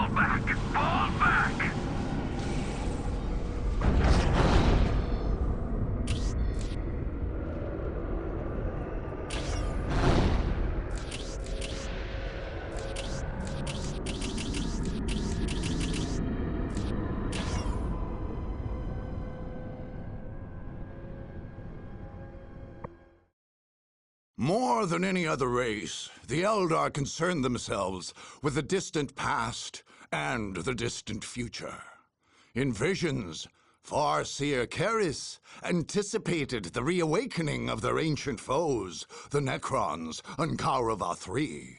Fall back! Fall back! More than any other race, the Eldar concern themselves with the distant past and the distant future. In visions, Farseer Karis anticipated the reawakening of their ancient foes, the Necrons and Kaurava III.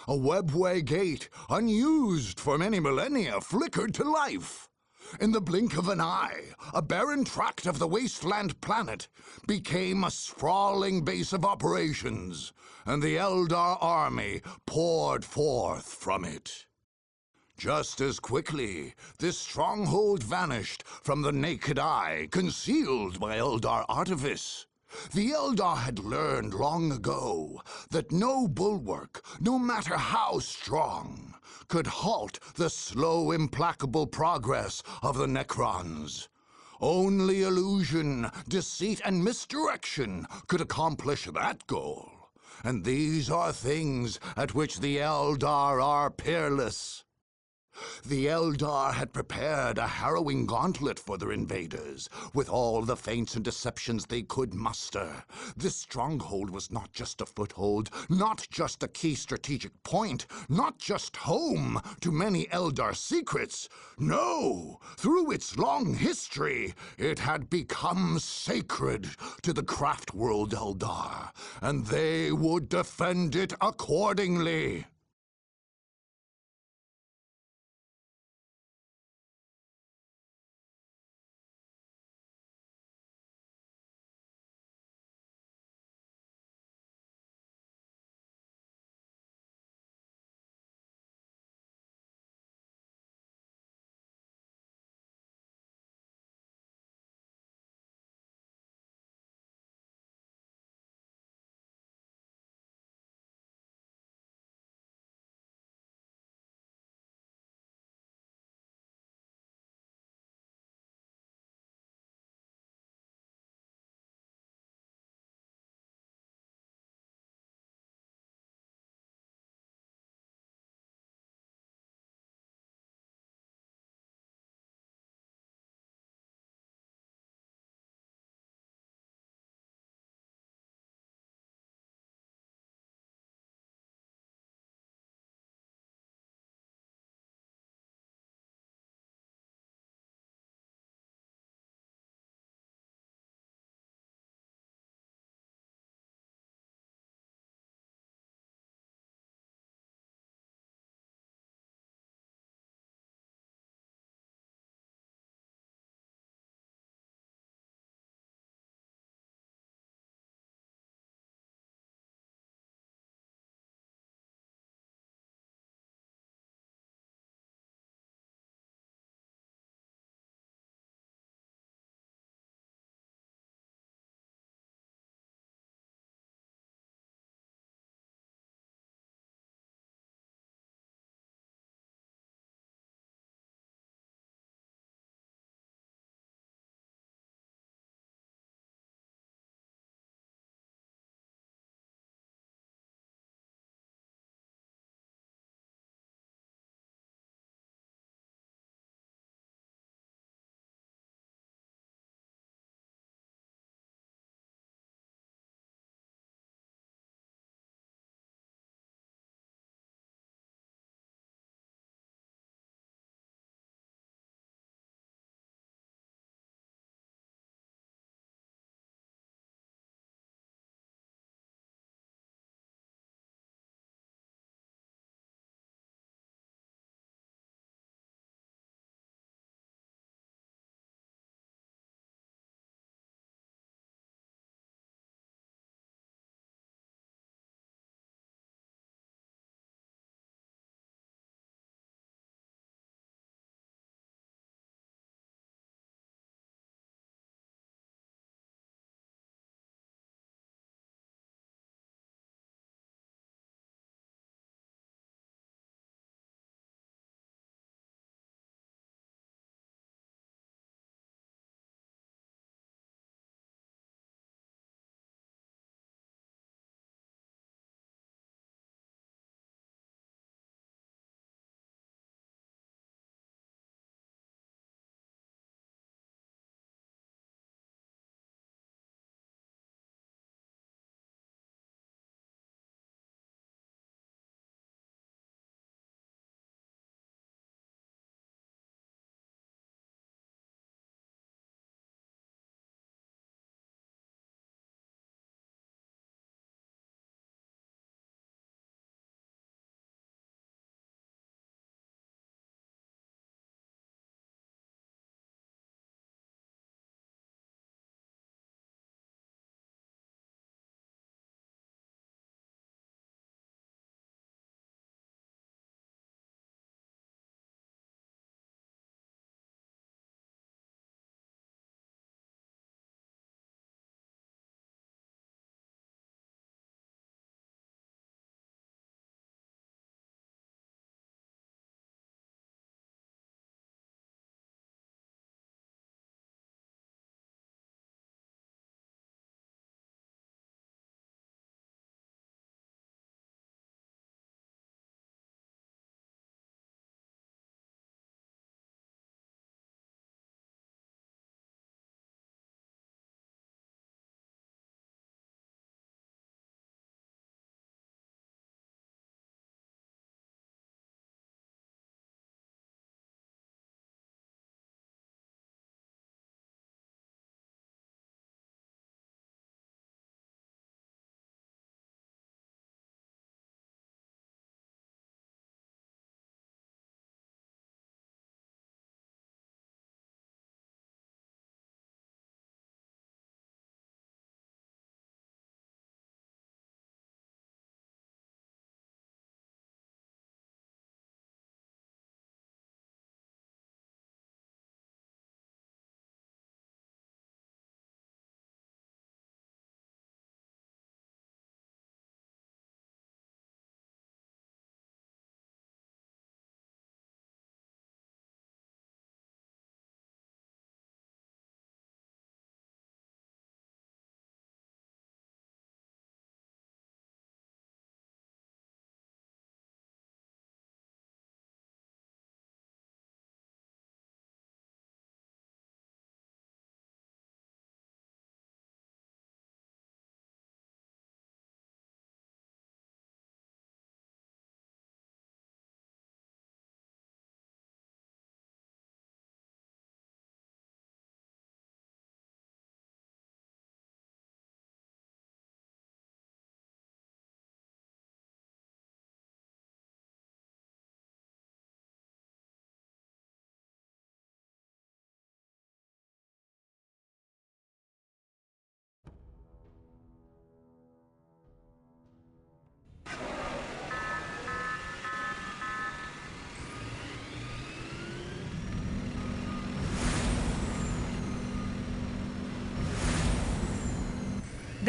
A webway gate, unused for many millennia, flickered to life. In the blink of an eye, a barren tract of the wasteland planet became a sprawling base of operations, and the Eldar army poured forth from it. Just as quickly, this stronghold vanished from the naked eye, concealed by Eldar artifice. The Eldar had learned long ago that no bulwark, no matter how strong, could halt the slow, implacable progress of the Necrons. Only illusion, deceit, and misdirection could accomplish that goal. And these are things at which the Eldar are peerless. The Eldar had prepared a harrowing gauntlet for their invaders, with all the feints and deceptions they could muster. This stronghold was not just a foothold, not just a key strategic point, not just home to many Eldar secrets. No! Through its long history, it had become sacred to the craft world Eldar, and they would defend it accordingly.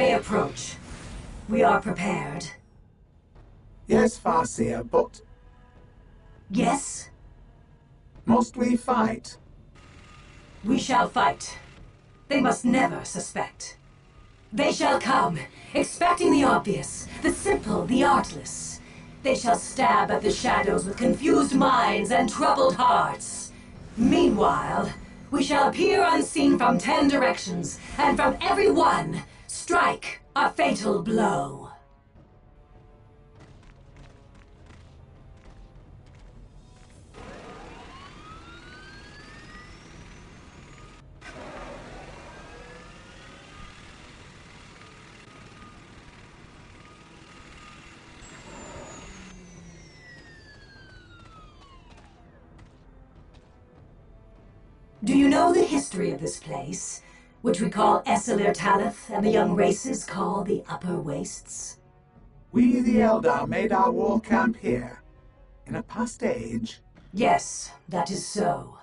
They approach. We are prepared. Yes, Farseer, but Yes? must we fight? We shall fight. They must never suspect. They shall come, expecting the obvious, the simple, the artless. They shall stab at the shadows with confused minds and troubled hearts. Meanwhile, we shall appear unseen from 10 directions, and from every one, strike a fatal blow. Do you know the history of this place, which we call Esselir Talith and the young races call the Upper Wastes? We, the Eldar, made our war camp here. In a past age. Yes, that is so.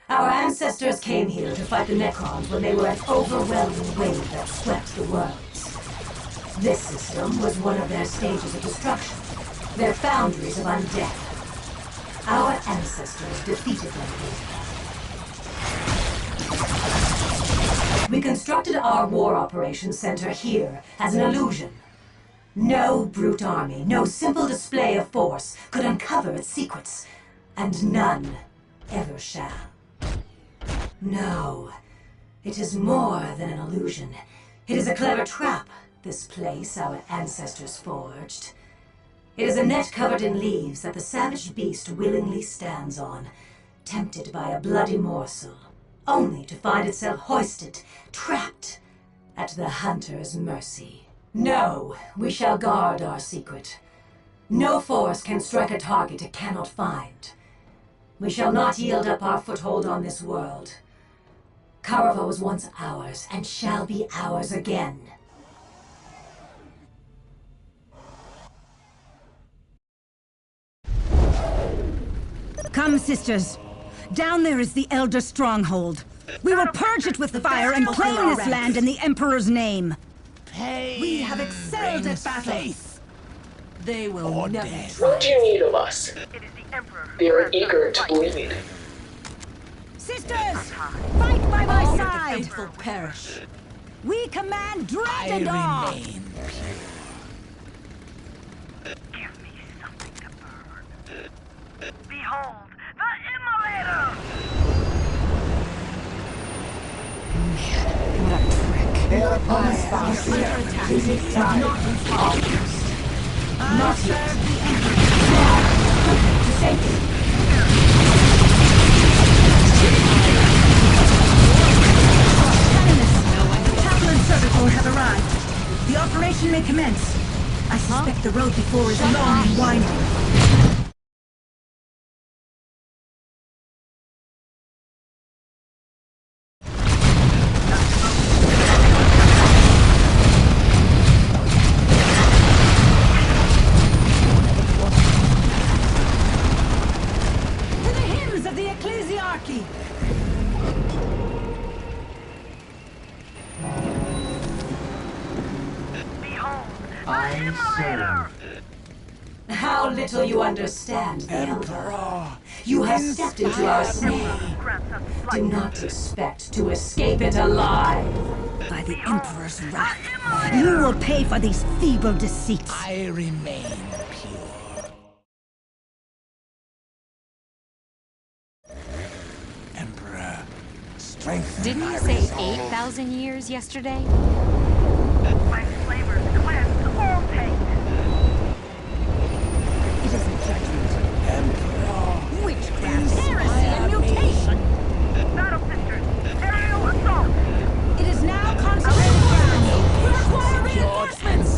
Our ancestors came here to fight the Necrons when they were an overwhelming wave that swept the worlds. This system was one of their stages of destruction, their foundries of undeath. Our ancestors defeated them here. We constructed our war operations center here as an illusion. No brute army, no simple display of force could uncover its secrets, and none ever shall. No, it is more than an illusion. It is a clever trap, this place our ancestors forged. It is a net covered in leaves that the savage beast willingly stands on, tempted by a bloody morsel, only to find itself hoisted, trapped, at the hunter's mercy. No, we shall guard our secret. No force can strike a target it cannot find. We shall not yield up our foothold on this world. Karava was once ours, and shall be ours again. Come, sisters. Down there is the Eldar's Stronghold. We will purge it with fire and claim this land in the Emperor's name. We have excelled at battle. They will never What do you need of us? It is the Emperor. We are eager to bleed. Sisters, fight by my all the side. faithful perish. We command dread and awe. Give me something to burn. Behold, the Immolator! They are upon us, Farseer. Is it time? Not yet. To safety. Chapel and Surgical have arrived. The operation may commence. I suspect the road before is long and winding. To the hymns of the Ecclesiarchy! Behold, the Immolator! How little you understand the Elder. You have stepped into our snare. Grants us Do life. not expect to escape it alive. By the Emperor's wrath, you will pay for these feeble deceits. I remain pure. Emperor, strengthen Didn't my you say resolve. 8,000 years yesterday? My flavors cleanse all taint. It isn't judgment. Emperor, Witchcraft, heresy, and mutation. Battle sisters, aerial assault! It is now consecrated ground. We require reinforcements.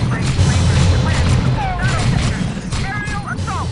My flavors cleanse all battle sisters, aerial assault!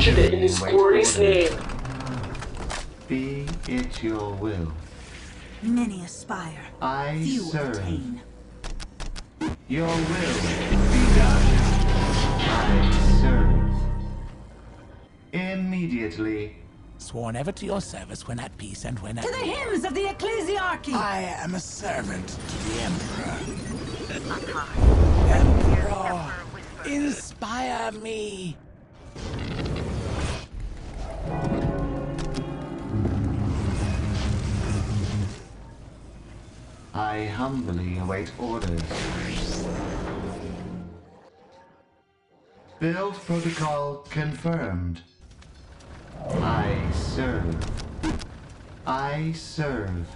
captured it in his glorious name. Be it your will. Many aspire, I few serve. attain. Your will be done. I serve. Immediately. Sworn ever to your service when at peace and when at To the war. hymns of the ecclesiarchy! I am a servant to the Emperor. The Emperor, Emperor whispers. inspire me. I humbly await orders. Build protocol confirmed. I serve. I serve.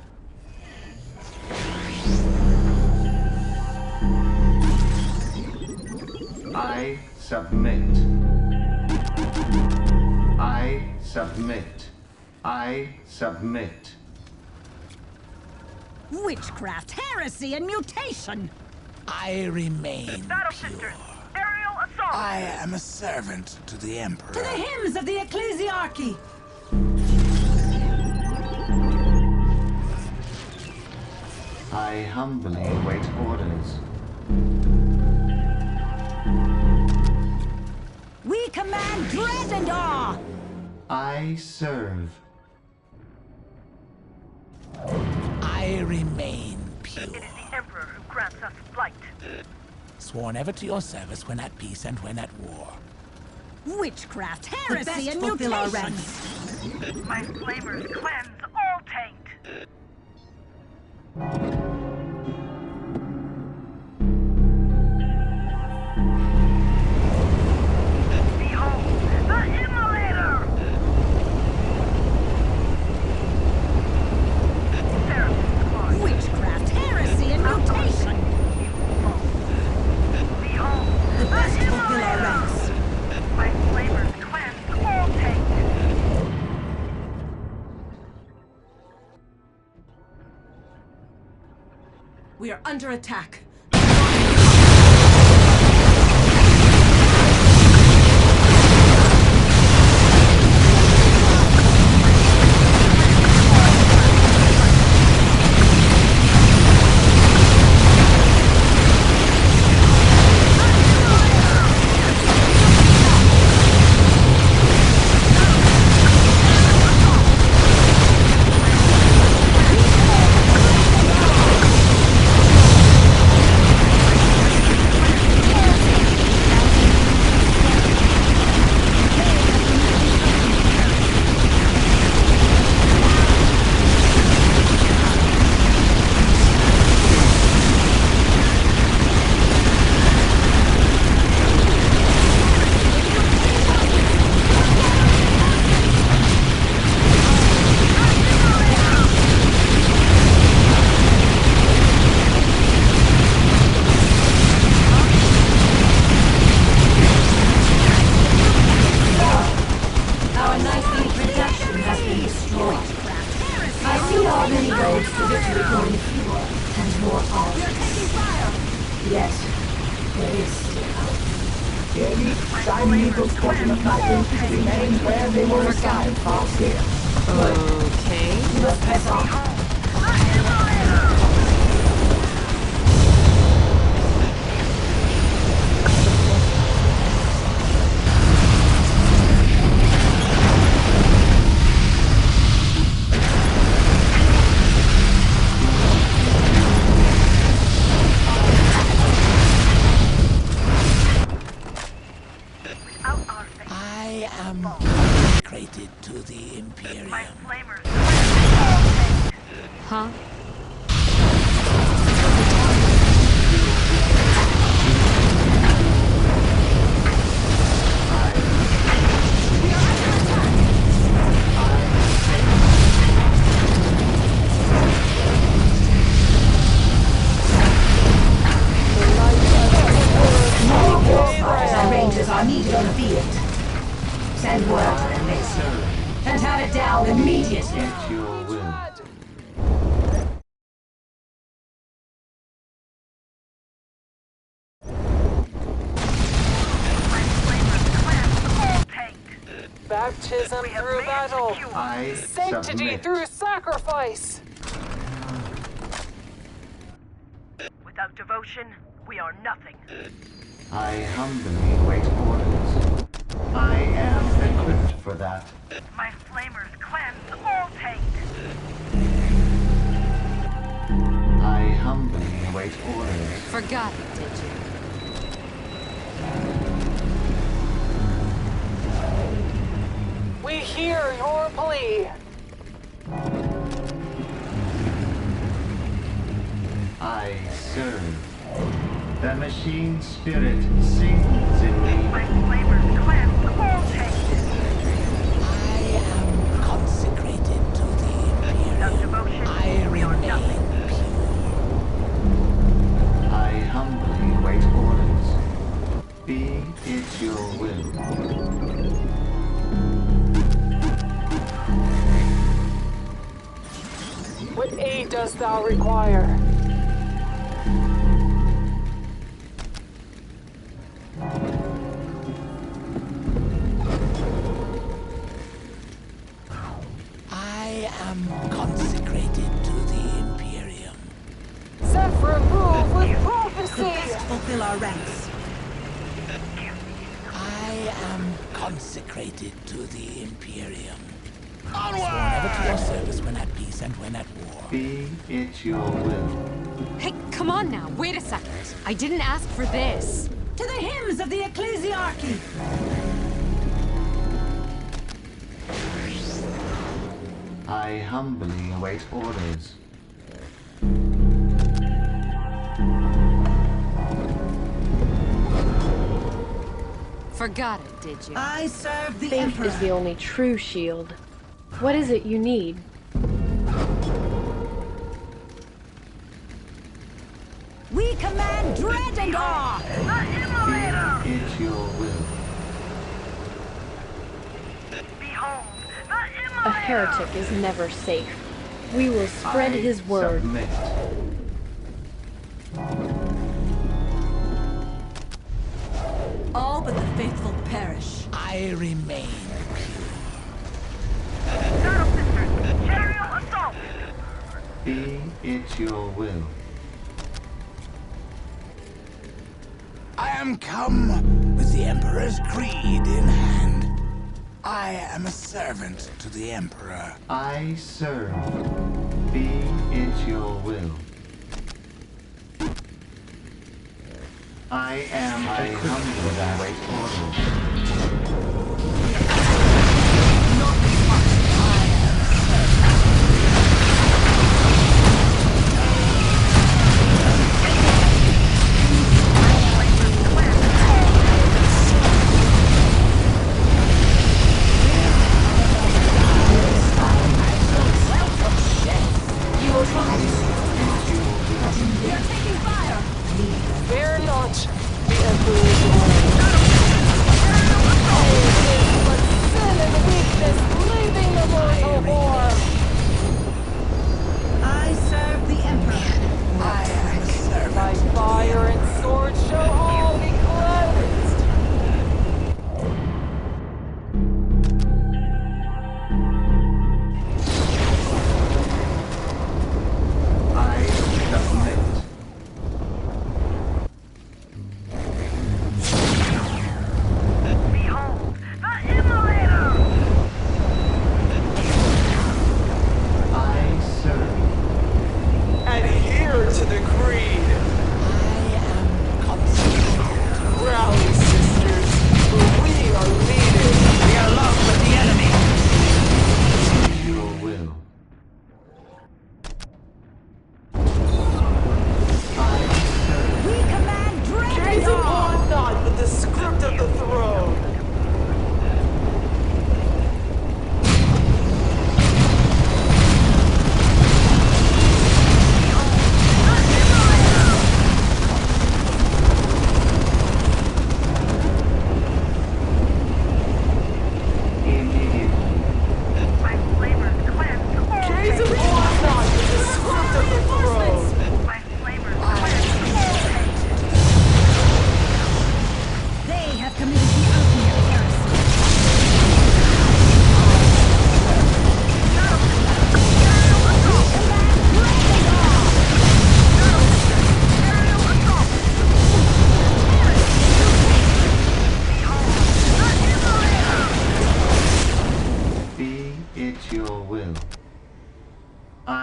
I submit. I submit. I submit. Witchcraft, heresy, and mutation! I remain Battle pure. Sisters, aerial assault! I am a servant to the Emperor. To the hymns of the ecclesiarchy! I humbly await orders. We command dread and awe! I serve. I remain pure. It is the Emperor who grants us flight. Sworn ever to your service when at peace and when at war. Witchcraft, The heresy, best and fulfill our mutation! ranks. My flamers cleanse all taint. Behold, the Immolator! Seraphim's claws. Witchcraft, heresy, and mutation! Behold, The best the fulfill our Immolator! ranks. My flamers cleanse all taint. We are under attack. Our nightly production has been destroyed. I see our many roads to victory growing fewer and more obvious. Yet, there is still hope. The elite Shining Eagles portion of my infantry remains where they were assigned last year. We must press on. Without our faith, I am consecrated to the Imperium. my flamers cleanse all taint. Huh? Our rangers are needed on the field. Send word to them, Mason. And have it down immediately. At your will. My flamers cleanse all taint. Baptism We have through made it battle. secure. I Sanctity submit. through sacrifice. Without devotion, we are nothing. I humbly await orders. I am equipped for that. My flamers cleanse all taint. I humbly await orders. Forgot it, did you? We hear your plea. I serve. The machine spirit sings in me. My flamers cleanse all taint. I am consecrated to the Without Imperium. devotion, I we are remain nothing. I humbly await orders. Be it your will. What aid dost thou require? I am consecrated to the Imperium. Zephyr move with prophecy. Best fulfill our ranks. I am consecrated to the Imperium. Sworn ever to your service when at peace and when at war. Be it your will. Hey, come on now, wait a second. I didn't ask for this. To the hymns of the ecclesiarchy! I humbly await orders. Forgot it, did you? I serve the Faith Emperor. is the only true shield. What is it you need? We command dread and awe! The Immolator! Be it your will. Behold, the A Immolator! heretic is never safe. We will spread I his word. Submit. All but the faithful perish. I remain Battle sisters, general assault! Be it your will. I am come with the Emperor's creed in hand. I am a servant to the Emperor. I serve. Be it your will. I am humbly await orders. Fear not the Emperor's word.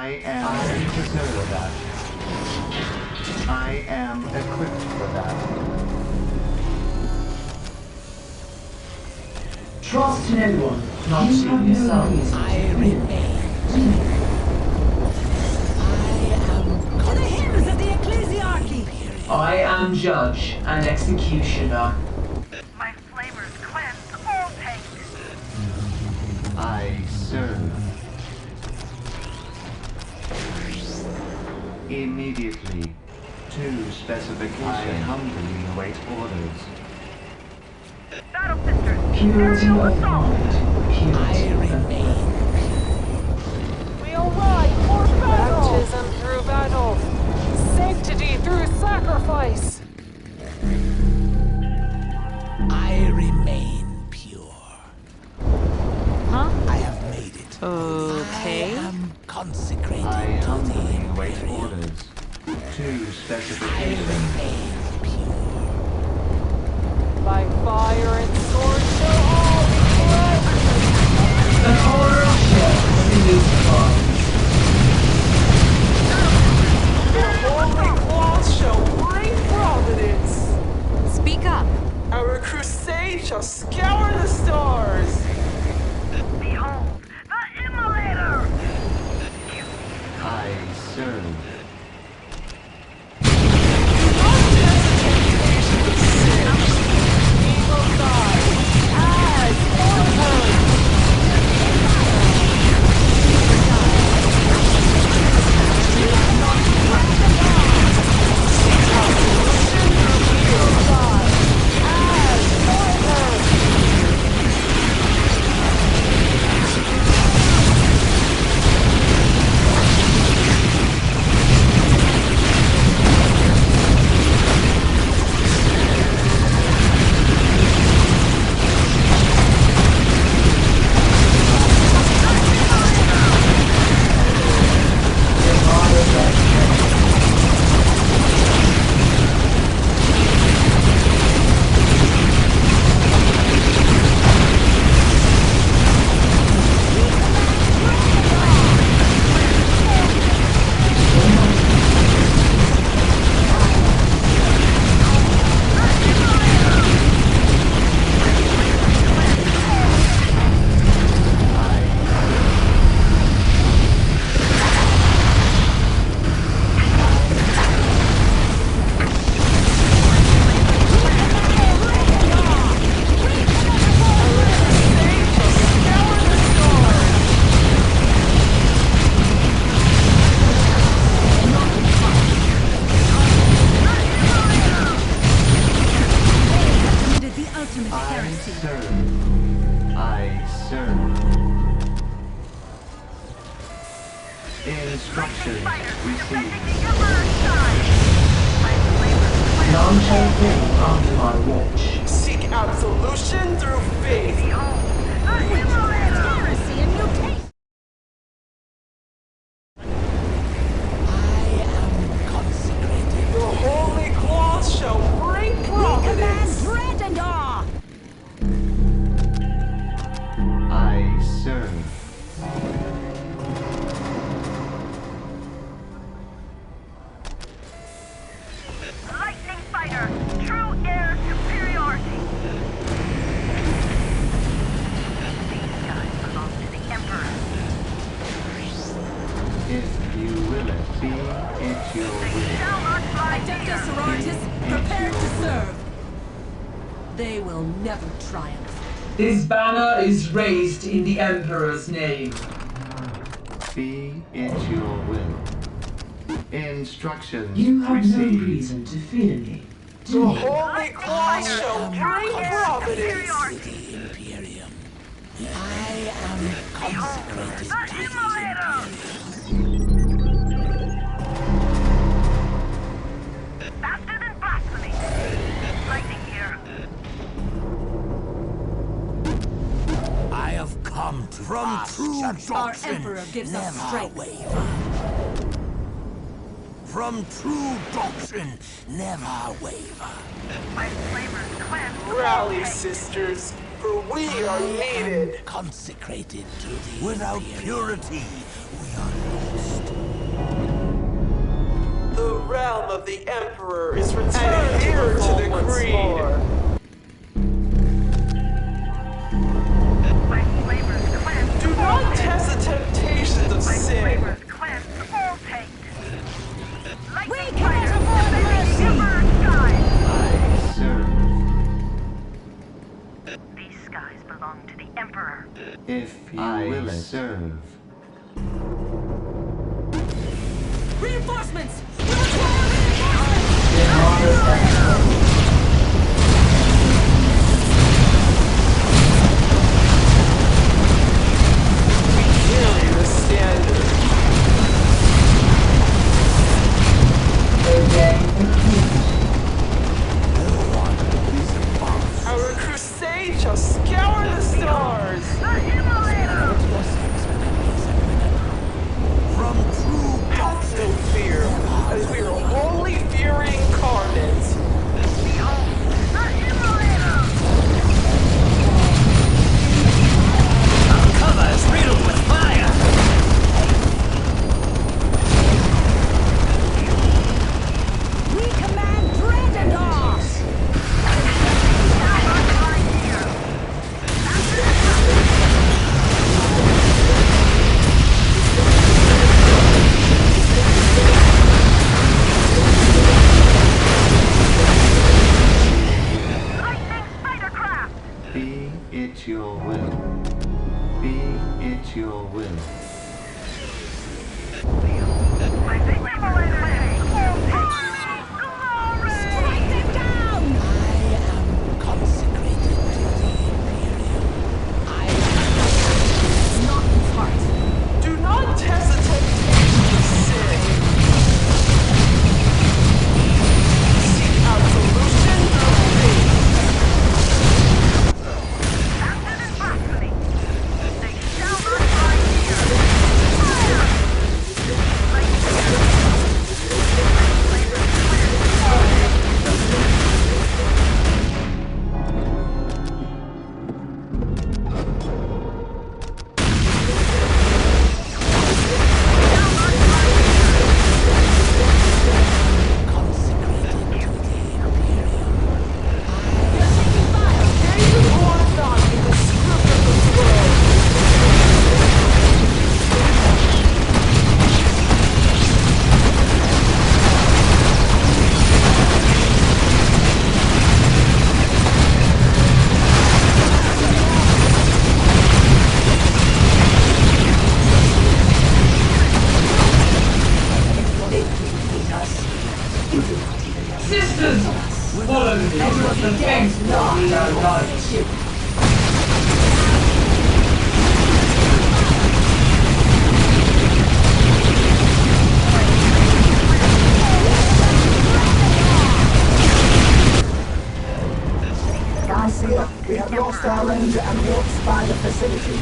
I am prepared for that. I am equipped for that. Trust no one, not even yourselves. I remain. To the hymns of the ecclesiarchy! I am judge and executioner. My flamers cleanse all taint. I serve. Immediately. To specification. I humbly await orders. Battle sisters, Purity aerial of assault. mind. Purity of mind. We arrive for battle! Baptism through battle. Sanctity through sacrifice. I remain pure. Huh? I have made it. Okay. I am consecrated I to humbly the await Imperium. orders. To I specification. remain pure. By fire and sword shall all be cleansed. The horror shell beneath the bars. The holy cloth shall bring providence. Speak up. Our crusade shall scour the stars. Behold, the immolator! I serve. Evil God, as ordered. Instructions received. None shall fall under my watch. Seek absolution through faith. Heresy and mutation! The holy cloth shall bring providence. Dread and awe! I serve. Lightning fighter, true air superiority. These guys belong to the Emperor. If you will it be, it your will. Shall not fly Adeptus here. Sororitas, prepare to serve! They will never triumph. This banner is raised in the Emperor's name. Be it your will. Instructions You have no received. reason to fear me. The holy cloth shall bring providence. The Imperium. I am consecrated The to the Immolator! Faster than blasphemy. Lightning here. I have come to From true Our doctrine, Emperor gives us never strength. waver. from true doctrine, Never waver. My flavors cleanse. Rally, sisters, for we are needed. Consecrated to the without Imperium. purity, we are lost. realm of the Emperor is returned here to the creed. My flavors cleanse Do all not taint. test the temptations of My sin. flavors cleanse all taint. We Lightning cannot fire, afford defending mercy! the Emperor's skies. I serve. These skies belong to the Emperor. If you will serve. Reinforcements! We require reinforcements! Enormous extra. Carry the standard. Our crusade shall scour the stars. From true Have no fear, as we are only fearing incarnate. cover is riddled with fire. We command dread and awe! Be it your will. Be it your will. Strike them down! I am consecrated to the Imperium. I am not in heart. Do not test the temptations of sin. Seek absolution through faith. Sisters, follow me. The gates lead our lives. Garcia, we have lost our ranger and walks by the facility.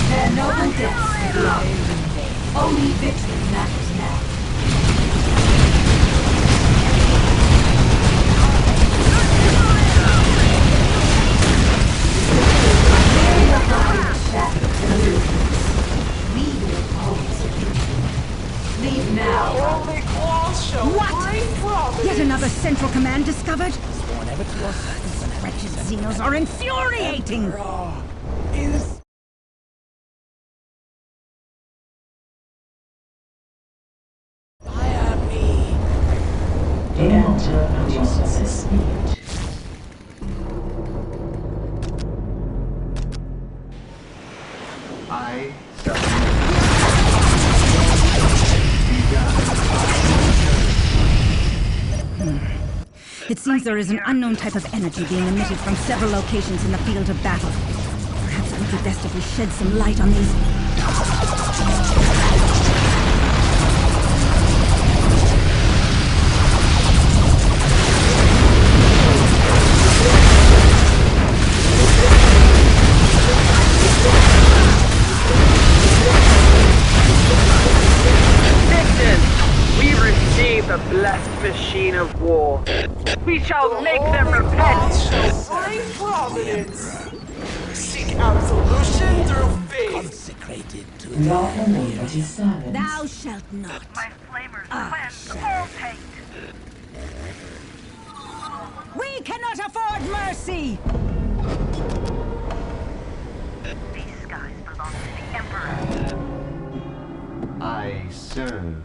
Their noble deaths may be our end. Only victory matters now. Bury the body in shadows and illusions. We will oppose it. Leave now. Only claws shall bring providence. Yet another central command discovered? Sworn ever to us. These wretched Xenos are infuriating! Is fire me. Enter process speed. I It seems there is an unknown type of energy being emitted from several locations in the field of battle. Perhaps it would be best if we shed some light on these. We receive the blessed machine of war. We shall make them repent. Shall bring providence. Seek absolution through faith. Consecrated to Law the and order to servants. Thou shalt not. My flamers cleanse all taint. We cannot afford mercy! These skies belong to the Emperor. I serve.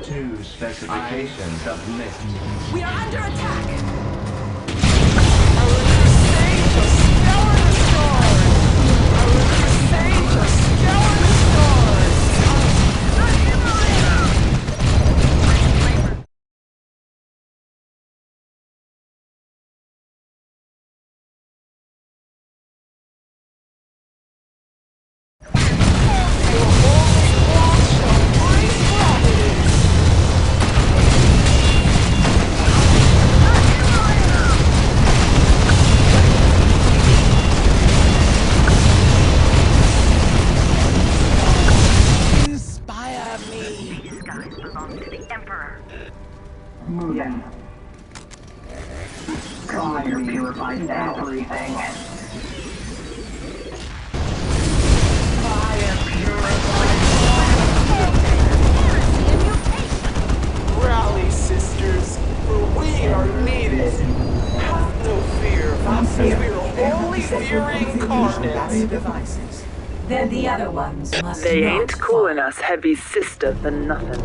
To specifications of myth. We are under attack! Moving. Fire purifies everything. Fire purifies. Rally, sisters, for we are needed. Have no fear, as we are only fearing incarnates. Then the other ones must They not ain't calling us heavy sister for nothing.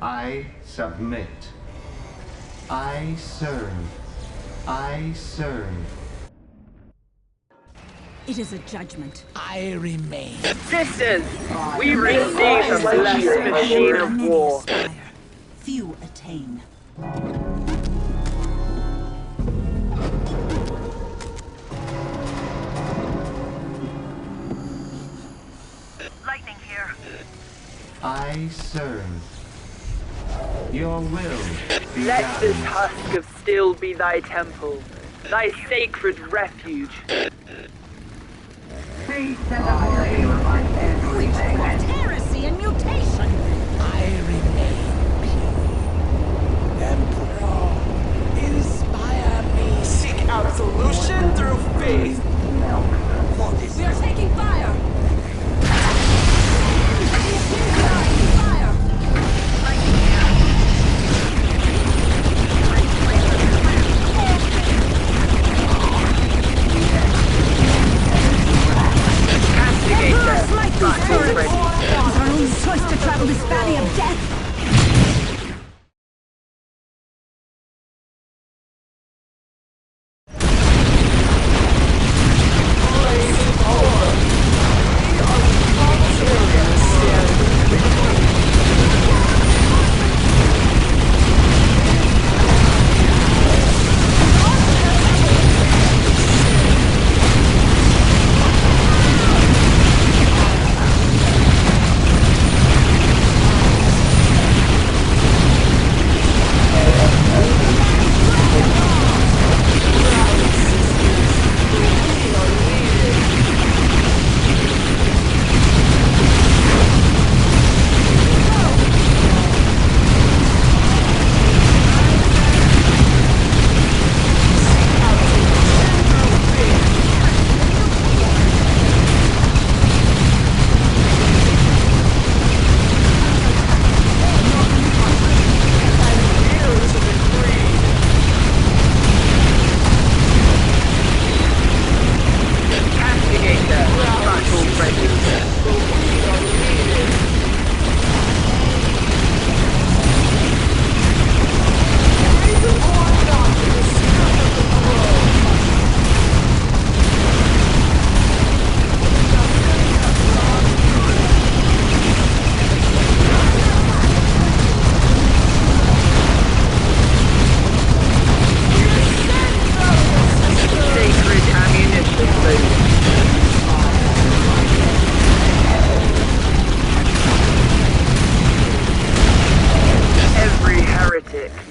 I submit. I serve. I serve. It is a judgment. I remain. Sisters, we receive the blessed machine of Many war. aspire, few attain. Lightning here. I serve. Your will be Let done. this husk of steel be thy temple, thy sacred refuge. Faith and fire purifies everything. Heresy and mutation! I remain pure. Emperor, inspire me. Seek absolution through faith. We are taking fire! Our only choice to travel this valley of death!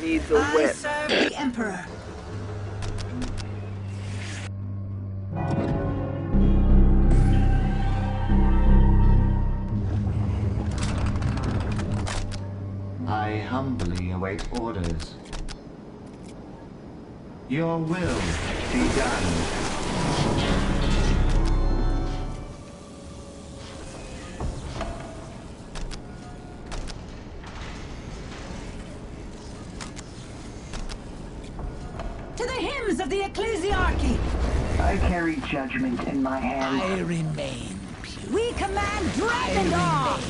needs a whip. I serve the Emperor. I humbly await orders. Your will be done. To the hymns of the ecclesiarchy! I carry judgment in my hands. I remain pure. We command dread and awe!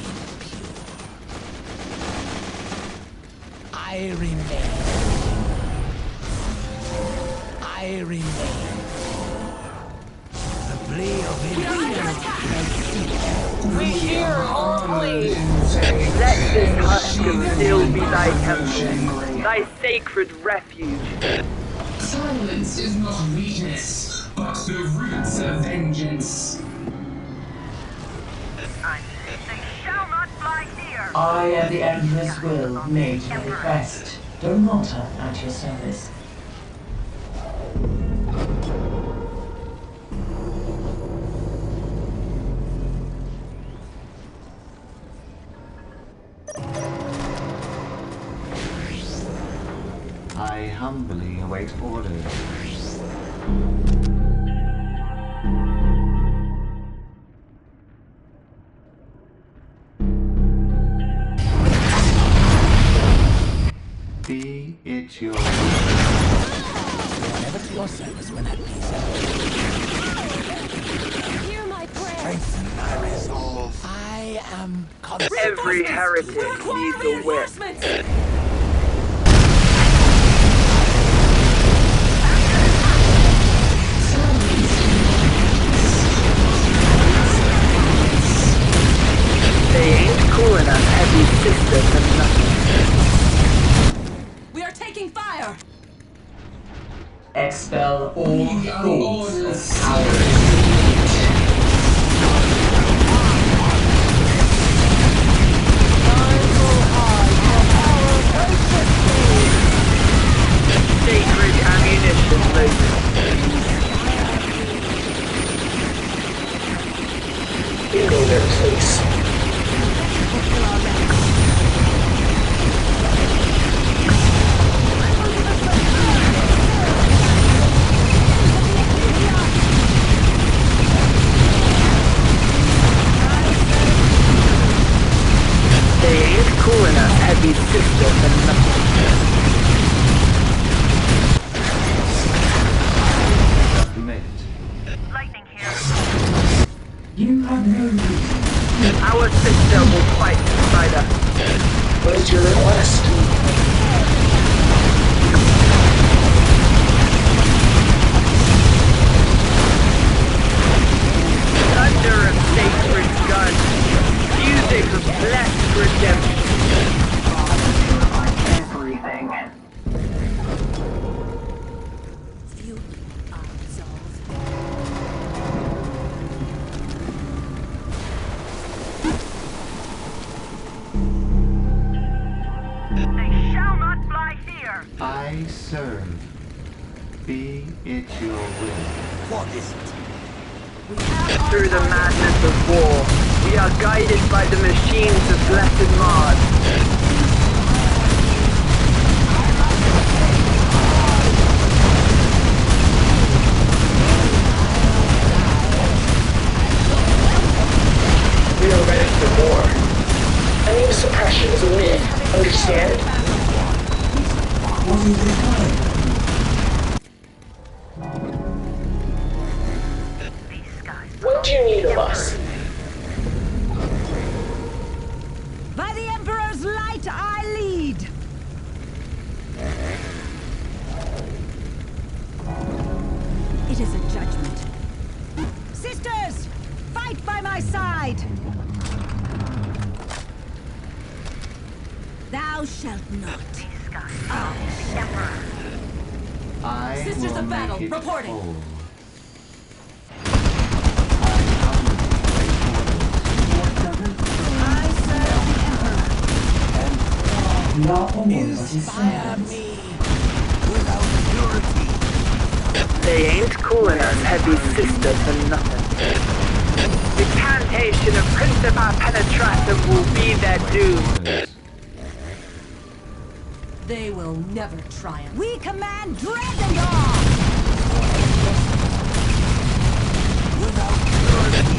I remain. I remain. The plea of it. We hear only. Let this custom still be thy temple, thy sacred refuge. Silence is not weakness, but the roots of vengeance. They shall not fly here. I am the Emperor's will made manifest. Dormota at your service. I humbly await orders. Be it your will. Never to your service when at peace. Hear my prayer. Strengthen my resolve. I am confident. Every heretic needs a whip. They ain't cool enough, heavy sister for nothing. We are taking fire! Expel all thoughts of power. Sacred ammunition loaded. You go there, please. They ain't cool enough, heavy sister for nothing. Lightning here. You have no reason. Our sister will fight beside us. What is your request? Thunder of sacred guns. Music of blessed redemption. Everything. They shall not fly here. I serve. Be it your will. What is it? Through the madness of war, we are guided by the machines of blessed Mars. We are ready for war. Any suppression is a win. Understand? What is it? What do you need of us? By the Emperor's light I lead! It is a judgment. Sisters! Fight by my side! Thou shalt not. I Sisters will of battle, make it reporting. whole. I serve the Emperor. Not only what is Inspire said. me without purity. They ain't cool enough, heavy sister for nothing. Incantation of Principa Penetratum will be their doom. They will never triumph. We command Dragon Dawn!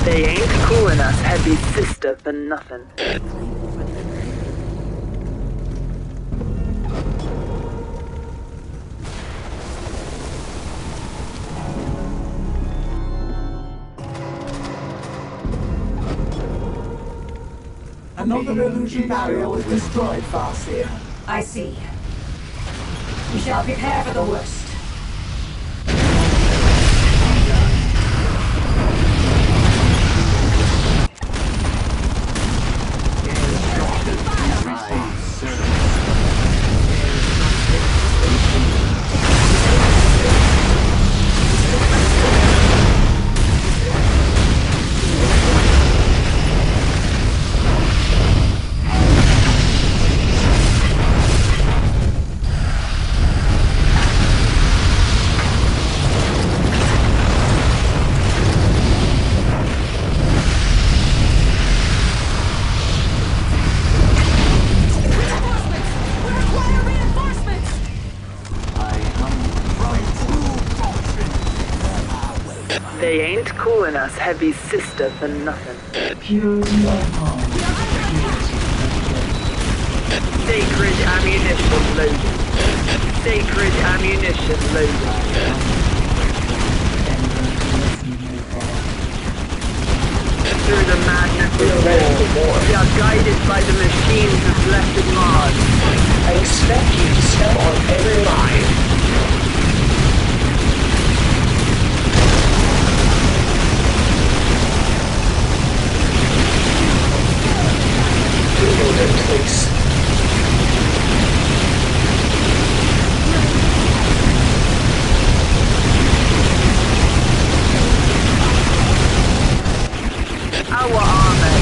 They ain't calling us heavy sister for nothing. Another illusion barrier was destroyed, Farseer. I see. We shall prepare for the worst. They ain't calling us heavy sister for nothing. Purity of heart. Sacred ammunition loaded. Sacred ammunition loaded. Through the madness of war, we are guided by the machines of blessed Mars. I expect you to step on every line. Please. Our army.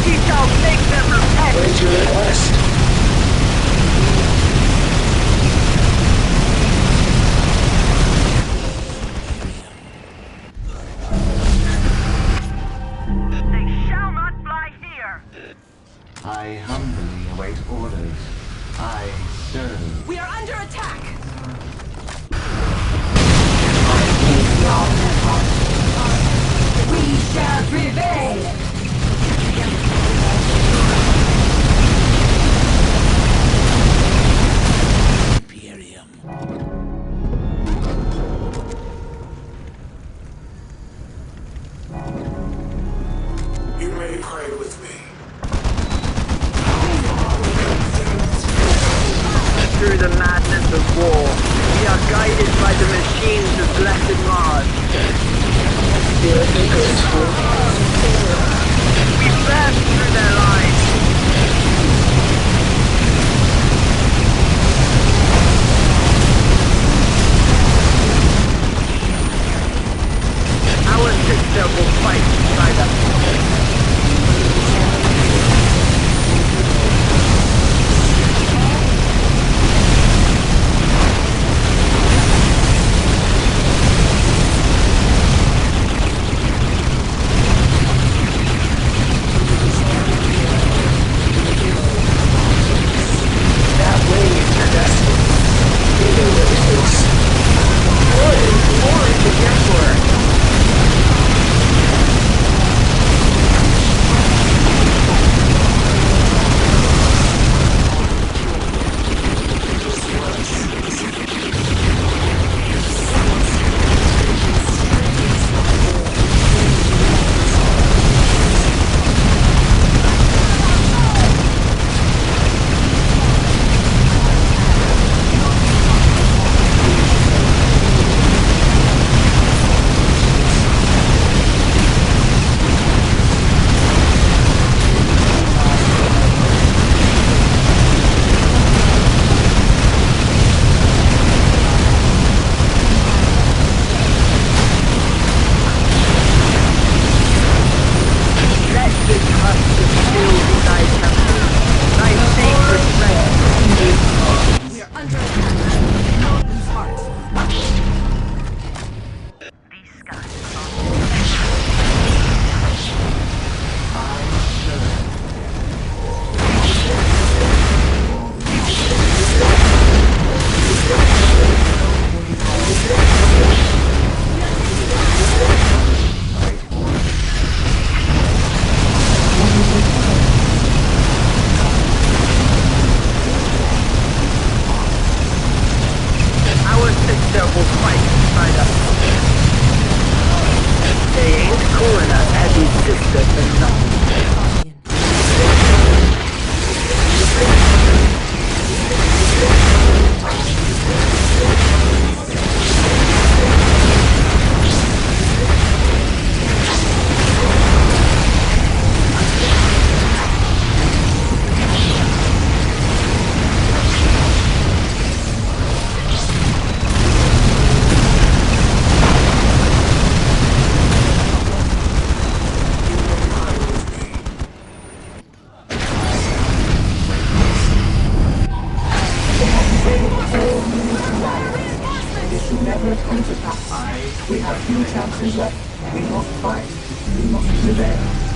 We shall make them repent. What is your request? They shall not fly here. I humbly await orders. I serve. We are under attack! We shall prevail! You may pray with me. Through the madness of war, we are guided by the machines of blessed Mars. We burst through their lines. Our sister will fight beside us. Never attempt to pass. We have few chances left. We must fight. We must prevail.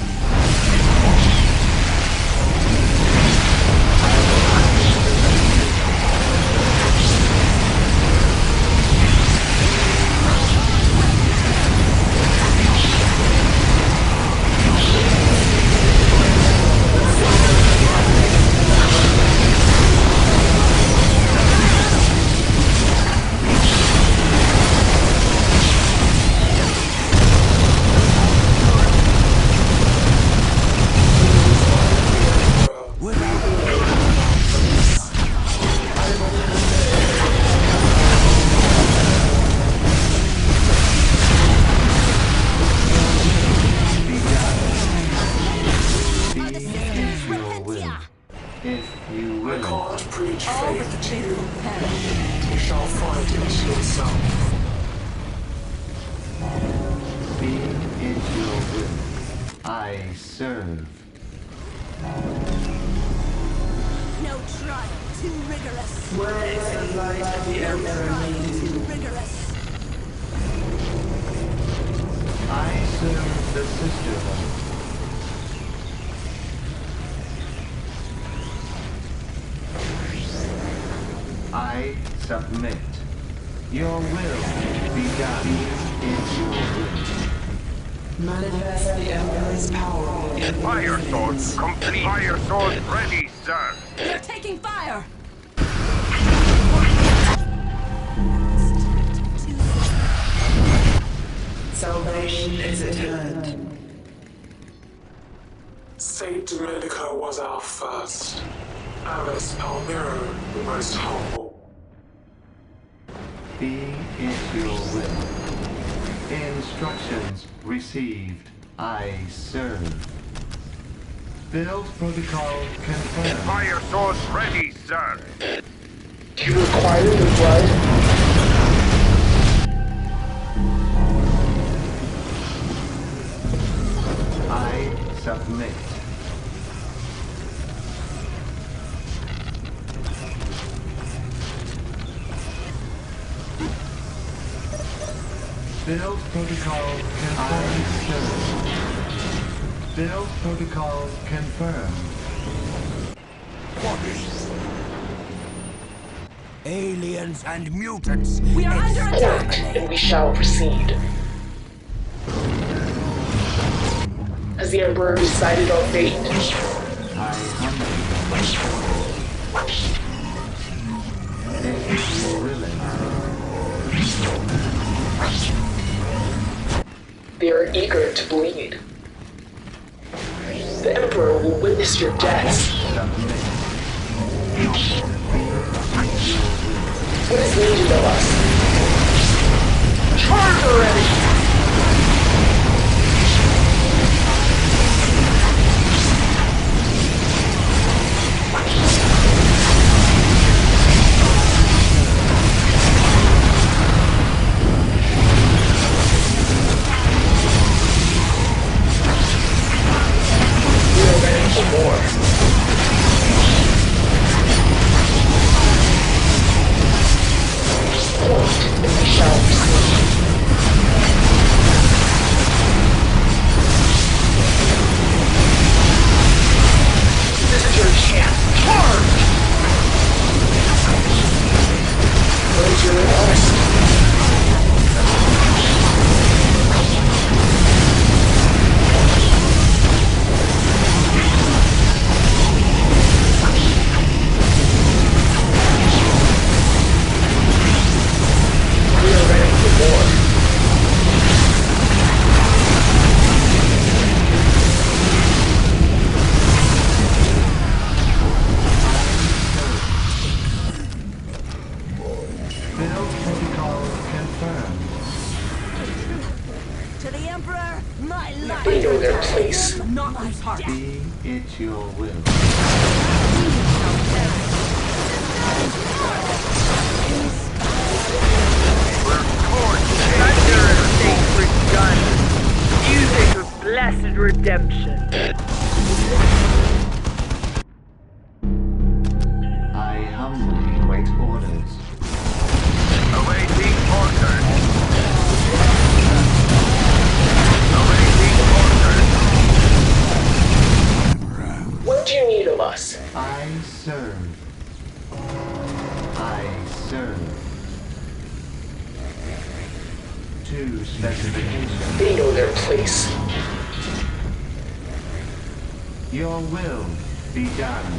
I submit. Your will be done. It's your will. Manifest the Emperor's power. Fire sword complete. Fire sword ready, sir. They're taking fire! Salvation is at hand. Saint Dominica was our first. Alice Palmiro, the most humble. Be it your will. Instructions received. I serve. Build protocol confirmed. Fire sword ready, sir. Do you require the blood? I submit. Build protocol confirmed. Build protocol confirmed. What is aliens and mutants? We are under attack! Point, and we shall proceed. Has the Emperor decided on fate? I They are eager to bleed. The Emperor will witness your deaths. What is needed of us? Charge already! They know their place. Not my part. Be it your will. We're caught under a sacred gun. Use it with blessed redemption. I humbly await orders. Awaiting orders. serve. To specification. They know their place. Your will be done.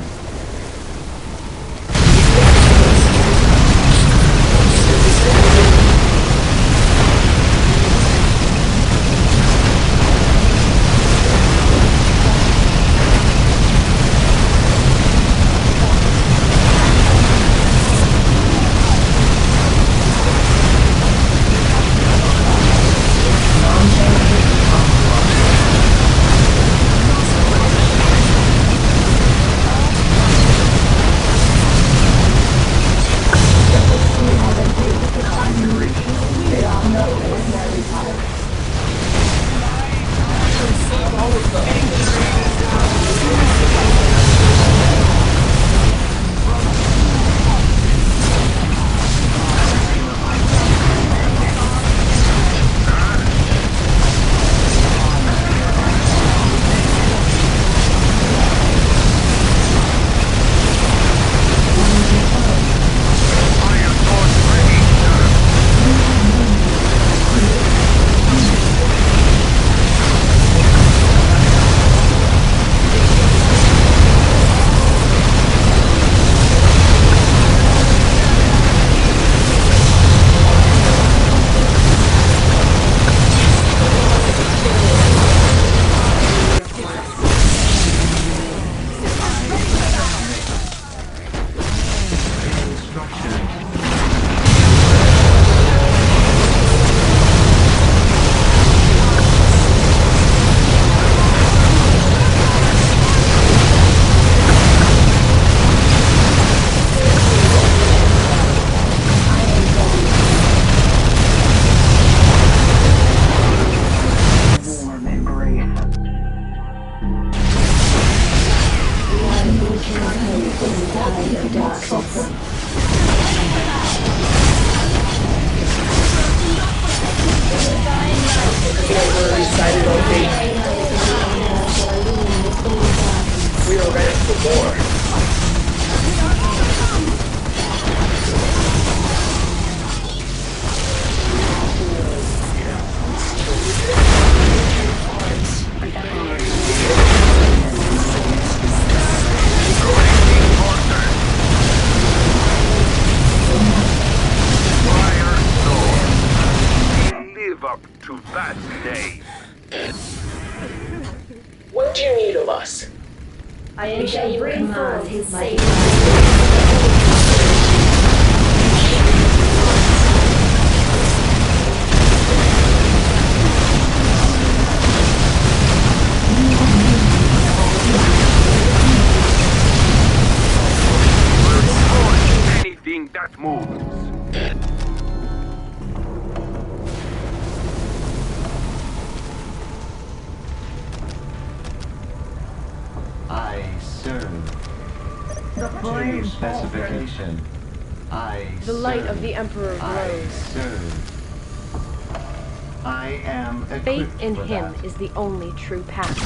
We are ready for more. Live up to that name. What do you need of us? We shall bring forth his savior. Anything that moves. I serve. To specification. The light of the Emperor glows. Serve. I am Faith in for him that. is the only true path.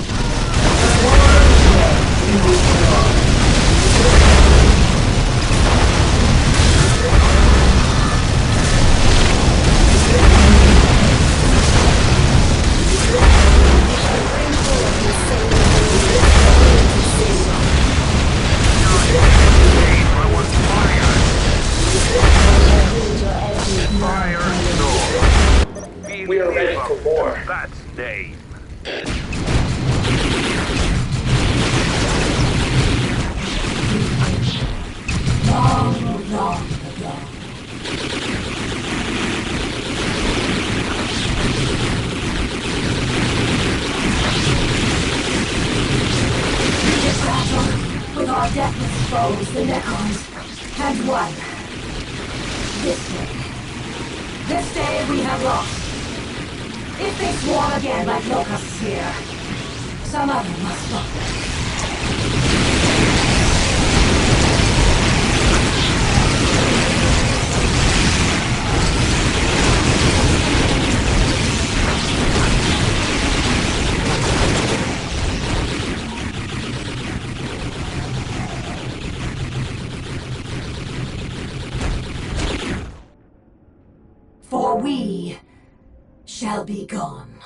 We are ready for more. That's name. Long ago. This battle, with our deathless foes, the Necrons, had won. This day we have lost. If they swarm again like locusts here, some other must follow. for we shall be gone.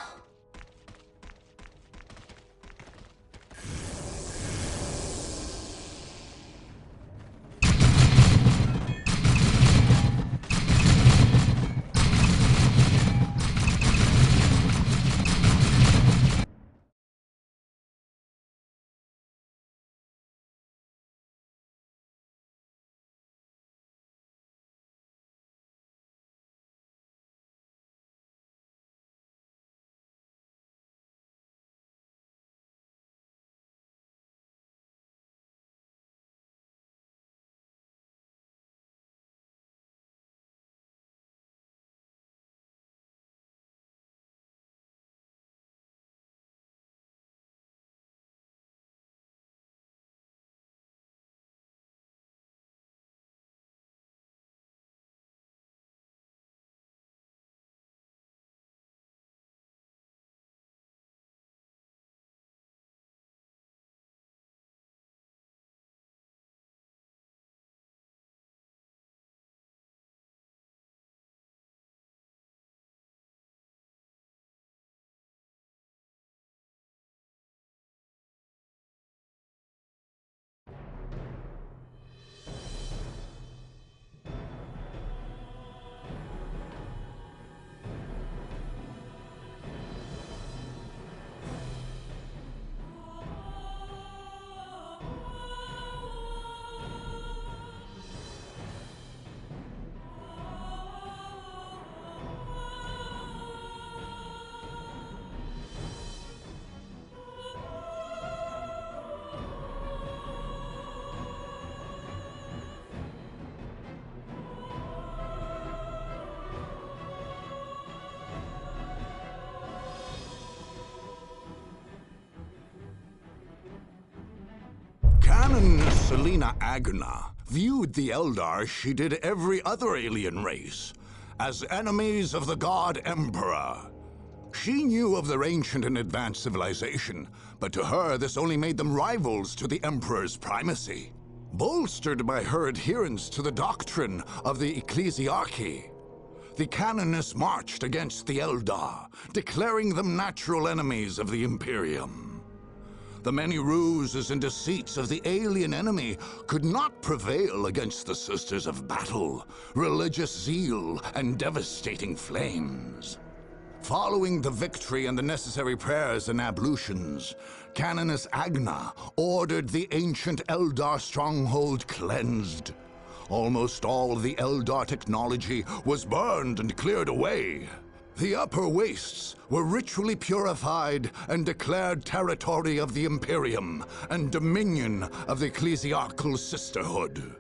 Canon Selena Agna viewed the Eldar she did every other alien race as enemies of the God Emperor. She knew of their ancient and advanced civilization, but to her this only made them rivals to the Emperor's primacy. Bolstered by her adherence to the doctrine of the Ecclesiarchy, the Canonists marched against the Eldar, declaring them natural enemies of the Imperium. The many ruses and deceits of the alien enemy could not prevail against the Sisters of Battle, religious zeal, and devastating flames. Following the victory and the necessary prayers and ablutions, Canoness Agna ordered the ancient Eldar stronghold cleansed. Almost all the Eldar technology was burned and cleared away. The upper wastes were ritually purified and declared territory of the Imperium and dominion of the Ecclesiarchal Sisterhood.